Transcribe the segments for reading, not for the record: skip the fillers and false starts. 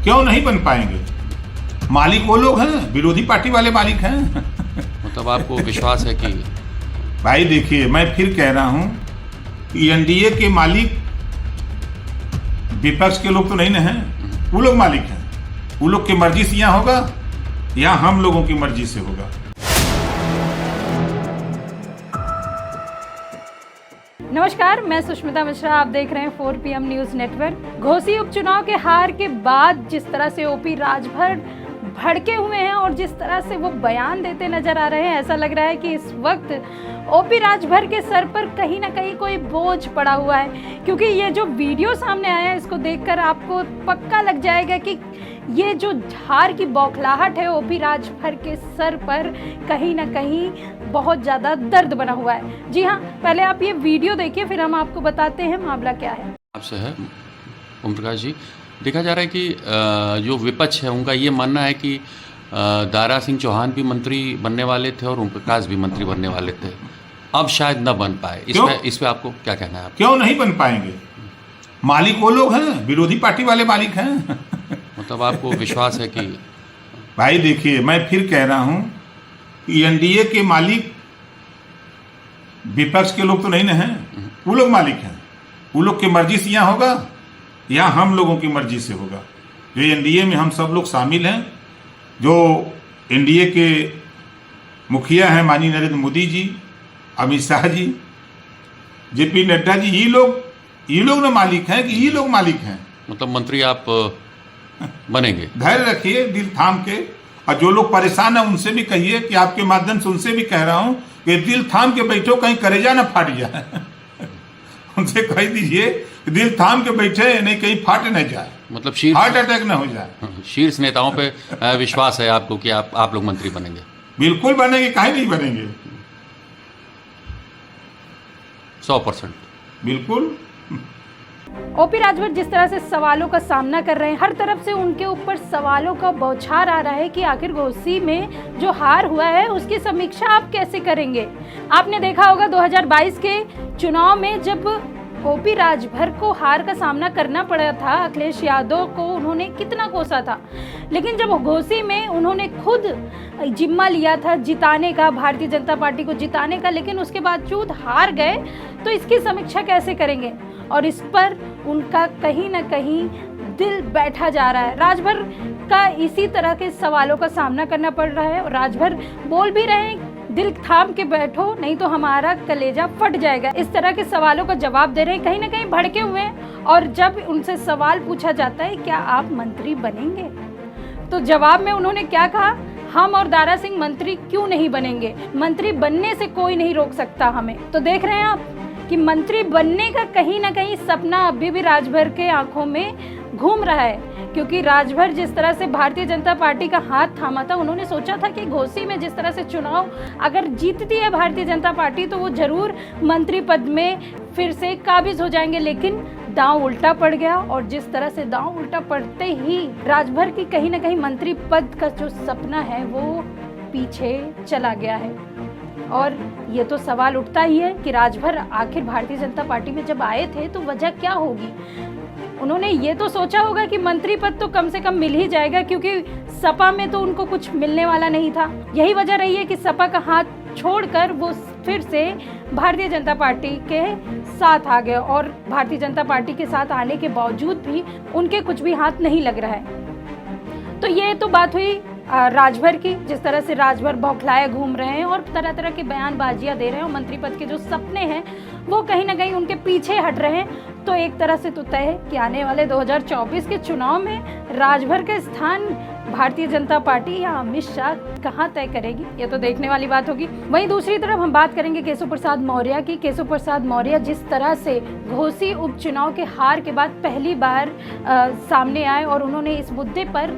क्यों नहीं बन पाएंगे? मालिक वो लोग हैं, विरोधी पार्टी वाले मालिक हैं। मतलब आपको विश्वास है कि भाई देखिए, मैं फिर कह रहा हूं कि एनडीए के मालिक विपक्ष के लोग तो नहीं ना हैं, वो लोग मालिक हैं। वो लोग की मर्जी से यहाँ होगा या हम लोगों की मर्जी से होगा। नमस्कार, मैं सुष्मिता मिश्रा, आप देख रहे हैं 4 PM न्यूज़ नेटवर्क। घोसी उपचुनाव के हार के बाद जिस तरह से ओपी राजभर भड़के हुए हैं और जिस तरह से वो बयान देते नजर आ रहे हैं, ऐसा लग रहा है कि इस वक्त ओपी राजभर के सर पर कहीं ना कहीं कोई बोझ पड़ा हुआ है। क्योंकि ये जो वीडियो सामने आया है, इसको देखकर आपको पक्का लग जाएगा कि ये जो हार की बौखलाहट है ओपी राजभर के सर पर कहीं ना कहीं बहुत ज़्यादा दर्द बना हुआ है। जी हाँ, पहले आप ये वीडियो देखिए, फिर हम आपको बताते हैं मामला क्या है। आपसे है ओम प्रकाश जी, देखा जा रहा है कि जो विपक्ष है उनका ये मानना है कि दारा सिंह चौहान भी मंत्री बनने वाले थे और ओम प्रकाश भी मंत्री बनने वाले थे, अब शायद न बन पाए। इस पे आपको क्या कहना है? क्यों नहीं बन पाएंगे? मालिक वो लोग हैं, विरोधी पार्टी वाले मालिक हैं। मतलब आपको विश्वास है कि भाई देखिए, मैं फिर कह रहा हूं कि एनडीए के मालिक विपक्ष के लोग तो नहीं ना हैं, वो लोग मालिक हैं। वो लोग की मर्जी से यहाँ होगा या हम लोगों की मर्जी से होगा। जो एनडीए में हम सब लोग शामिल हैं, जो एनडीए के मुखिया हैं माननीय नरेंद्र मोदी जी, अमित शाह जी, जेपी नड्डा जी, ये लोग ना मालिक हैं कि ये लोग मालिक हैं। मतलब मंत्री आप बनेंगे? धैर्य रखिए, दिल थाम के। और जो लोग परेशान हैं उनसे भी कहिए कि आपके माध्यम से उनसे भी कह रहा हूं कि दिल थाम के बैठो, कहीं कलेजा ना फाट जाए। उनसे कह दीजिए दिल थाम के बैठे, नहीं कहीं फाट न जाए, मतलब हार्ट अटैक ना हो जाए। शीर्ष नेताओं पे विश्वास है आपको कि आप लोग मंत्री बनेंगे? बिल्कुल बनेंगे, काहे नहीं बनेंगे, 100%। बिल्कुल। ओपी राजभर जिस तरह से सवालों का सामना कर रहे हैं, हर तरफ से उनके ऊपर सवालों का बौछार आ रहा है कि आखिर घोसी में जो हार हुआ है उसकी समीक्षा आप कैसे करेंगे। आपने देखा होगा 2022 के चुनाव में जब ओपी राजभर को हार का सामना करना पड़ा था, अखिलेश यादव को उन्होंने कितना कोसा था, लेकिन जब घोसी में उन्होंने खुद जिम्मा लिया था जिताने का, भारतीय जनता पार्टी को जिताने का, लेकिन उसके बावजूद हार गए, तो इसकी समीक्षा कैसे करेंगे? और इस पर उनका कहीं ना कहीं दिल बैठा जा रहा है। राजभर का इसी तरह के सवालों का सामना करना पड़ रहा है और राजभर बोल भी रहे हैं, दिल थाम के बैठो नहीं तो हमारा कलेजा फट जाएगा। इस तरह के सवालों का जवाब दे रहे हैं, कहीं ना कहीं भड़के हुए हैं। और जब उनसे सवाल पूछा जाता है क्या आप मंत्री बनेंगे, तो जवाब में उन्होंने क्या कहा, हम और दारा सिंह मंत्री क्यों नहीं बनेंगे, मंत्री बनने से कोई नहीं रोक सकता हमें। तो देख रहे हैं आप कि मंत्री बनने का कहीं ना कहीं सपना अभी भी राजभर के आंखों में घूम रहा है। क्योंकि राजभर जिस तरह से भारतीय जनता पार्टी का हाथ थामा था, उन्होंने सोचा था कि घोसी में जिस तरह से चुनाव अगर जीतती है भारतीय जनता पार्टी तो वो जरूर मंत्री पद में फिर से काबिज हो जाएंगे, लेकिन दांव उल्टा पड़ गया। और जिस तरह से दांव उल्टा पड़ते ही राजभर की कहीं ना कहीं मंत्री पद का जो सपना है वो पीछे चला गया है। और ये तो सवाल उठता ही है कि राजभर आखिर भारतीय जनता पार्टी में जब आए थे तो वजह क्या होगी। उन्होंने ये तो सोचा होगा कि मंत्री पद तो कम से कम मिल ही जाएगा, क्योंकि सपा में तो उनको कुछ मिलने वाला नहीं था। यही वजह रही है कि सपा का हाथ छोड़कर वो फिर से भारतीय जनता पार्टी के साथ आ गए। और भारतीय जनता पार्टी के साथ आने के बावजूद भी उनके कुछ भी हाथ नहीं लग रहा है। तो ये तो बात हुई राजभर की, जिस तरह से राजभर बौखलाए घूम रहे हैं और तरह तरह के बयानबाजियां दे रहे हैं और मंत्री पद के जो सपने हैं वो कहीं ना कहीं उनके पीछे हट रहे हैं। तो एक तरह से तो तय है कि आने वाले 2024 के चुनाव में राजभर का स्थान भारतीय जनता पार्टी या अमित शाह कहां तय करेगी, ये तो देखने वाली बात होगी। वहीं दूसरी तरफ हम बात करेंगे केशव प्रसाद मौर्य की। केशव प्रसाद मौर्य जिस तरह से घोसी उपचुनाव के हार के बाद पहली बार सामने आए और उन्होंने इस मुद्दे पर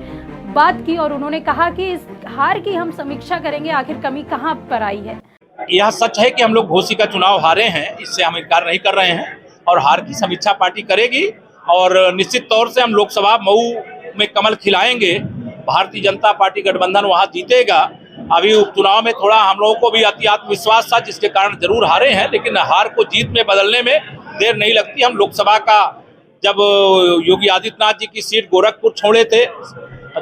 बात की और उन्होंने कहा कि इस हार की हम समीक्षा करेंगे, आखिर कमी कहां पर आई है। यह सच है कि हम लोग घोसी का चुनाव हारे हैं, इससे हम इनकार नहीं कर रहे हैं और हार की समीक्षा पार्टी करेगी और निश्चित तौर से हम लोकसभा मऊ में कमल खिलाएंगे। भारतीय जनता पार्टी गठबंधन वहां जीतेगा। अभी उपचुनाव में थोड़ा हम लोगों को भी अति आत्मविश्वास था, जिसके कारण जरूर हारे हैं, लेकिन हार को जीत में बदलने में देर नहीं लगती। हम लोकसभा का जब योगी आदित्यनाथ जी की सीट गोरखपुर छोड़े थे,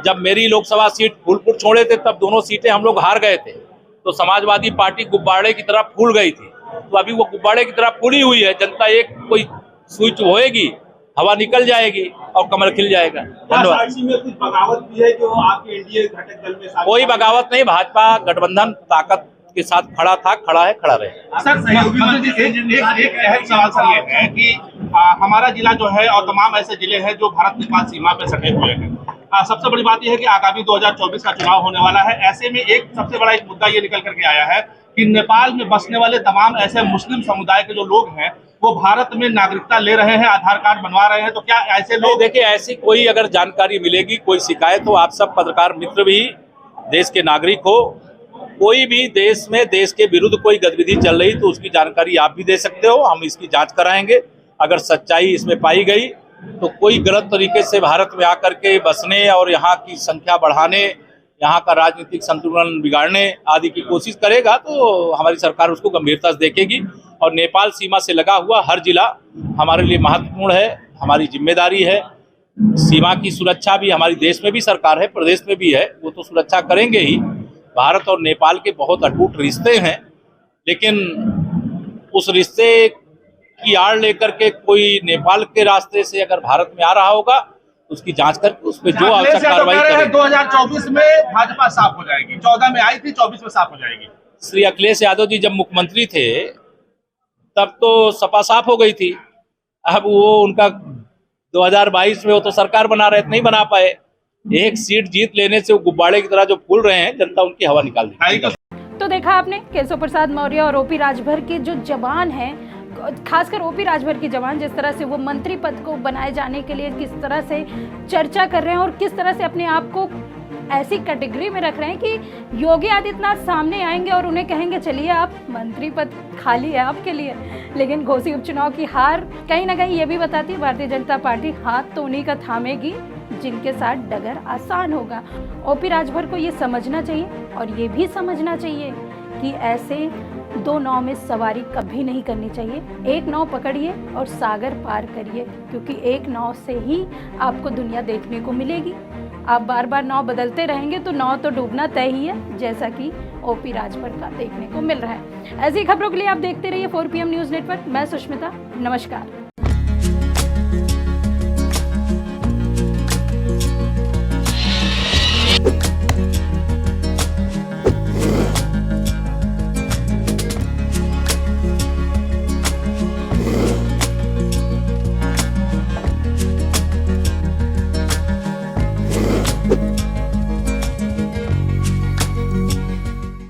जब मेरी लोकसभा सीट फूलपुर छोड़े थे, तब दोनों सीटें हम लोग हार गए थे। तो समाजवादी पार्टी गुब्बारे की तरह फूल गई थी। तो अभी वो गुब्बारे की तरह फूली हुई है। जनता एक कोई स्विच होएगी, हवा निकल जाएगी और कमल खिल जाएगा। धन्यवाद। में कुछ बगावत भी है जो आपके एनडीए घटक दल में कोई बगावत नहीं, भाजपा गठबंधन ताकत के साथ खड़ा था, खड़ा है, खड़ा रहे। सर, एक अहम सवाल सर ये है कि हमारा जिला जो है और तमाम ऐसे जिले हैं जो भारत नेपाल सीमा पे सटे हुए हैं। सबसे बड़ी बात यह है कि आगामी 2024 का चुनाव होने वाला है। ऐसे में एक सबसे बड़ा एक मुद्दा ये निकल करके आया है कि नेपाल में बसने वाले तमाम ऐसे मुस्लिम समुदाय के जो लोग हैं वो भारत में नागरिकता ले रहे हैं, आधार कार्ड बनवा रहे हैं। तो क्या ऐसे लोग, देखिए, ऐसी कोई अगर जानकारी मिलेगी, कोई शिकायत हो, आप सब पत्रकार मित्र भी, देश के नागरिक हो, कोई भी देश में देश के विरुद्ध कोई गतिविधि चल रही तो उसकी जानकारी आप भी दे सकते हो। हम इसकी जांच कराएंगे। अगर सच्चाई इसमें पाई गई तो कोई गलत तरीके से भारत में आकर के बसने और यहाँ की संख्या बढ़ाने, यहाँ का राजनीतिक संतुलन बिगाड़ने आदि की कोशिश करेगा तो हमारी सरकार उसको गंभीरता से देखेगी। और नेपाल सीमा से लगा हुआ हर जिला हमारे लिए महत्वपूर्ण है, हमारी जिम्मेदारी है। सीमा की सुरक्षा भी हमारी देश में भी सरकार है, प्रदेश में भी है, वो तो सुरक्षा करेंगे ही। भारत और नेपाल के बहुत अटूट रिश्ते हैं, लेकिन उस रिश्ते की आड़ लेकर के कोई नेपाल के रास्ते से अगर भारत में आ रहा होगा उसकी जांच करके उस पर जो आवश्यक कार्रवाई करें। 2024 में भाजपा साफ हो जाएगी। 14 में आई थी, 24 में साफ हो जाएगी। श्री अखिलेश यादव जी जब मुख्यमंत्री थे तब तो सपा साफ हो गई थी। अब वो उनका 2022 में वो तो सरकार बना रहे थे, नहीं बना पाए। एक सीट जीत लेने से वो गुब्बारे की तरह जो फूल रहे हैं, जनता उनकी हवा निकाल देगी। तो देखा आपने केशव प्रसाद मौर्य और ओपी राजभर के जो जवान हैं, खासकर ओपी राजभर की जवान, जिस तरह से वो मंत्री पद को बनाए जाने के लिए किस तरह से चर्चा कर रहे हैं और किस तरह से अपने आप को ऐसी कैटेगरी में रख रहे हैं कि योगी आदित्यनाथ सामने आएंगे और उन्हें कहेंगे चलिए आप मंत्री पद खाली है आपके लिए। लेकिन घोसी उपचुनाव की हार कहीं ना कहीं ये भी बताती है भारतीय जनता पार्टी हाथ तो उन्हीं का थामेगी जिनके साथ डगर आसान होगा। ओपी राजभर को ये समझना चाहिए और ये भी समझना चाहिए कि ऐसे दो नाव में सवारी कभी नहीं करनी चाहिए। एक नाव पकड़िए और सागर पार करिए, क्योंकि एक नाव से ही आपको दुनिया देखने को मिलेगी। आप बार बार नाव बदलते रहेंगे तो नाव तो डूबना तय ही है, जैसा कि ओपी राजभर का देखने को मिल रहा है। ऐसी खबरों के लिए आप देखते रहिए 4 PM न्यूज़ नेटवर्क। मैं सुष्मिता, नमस्कार।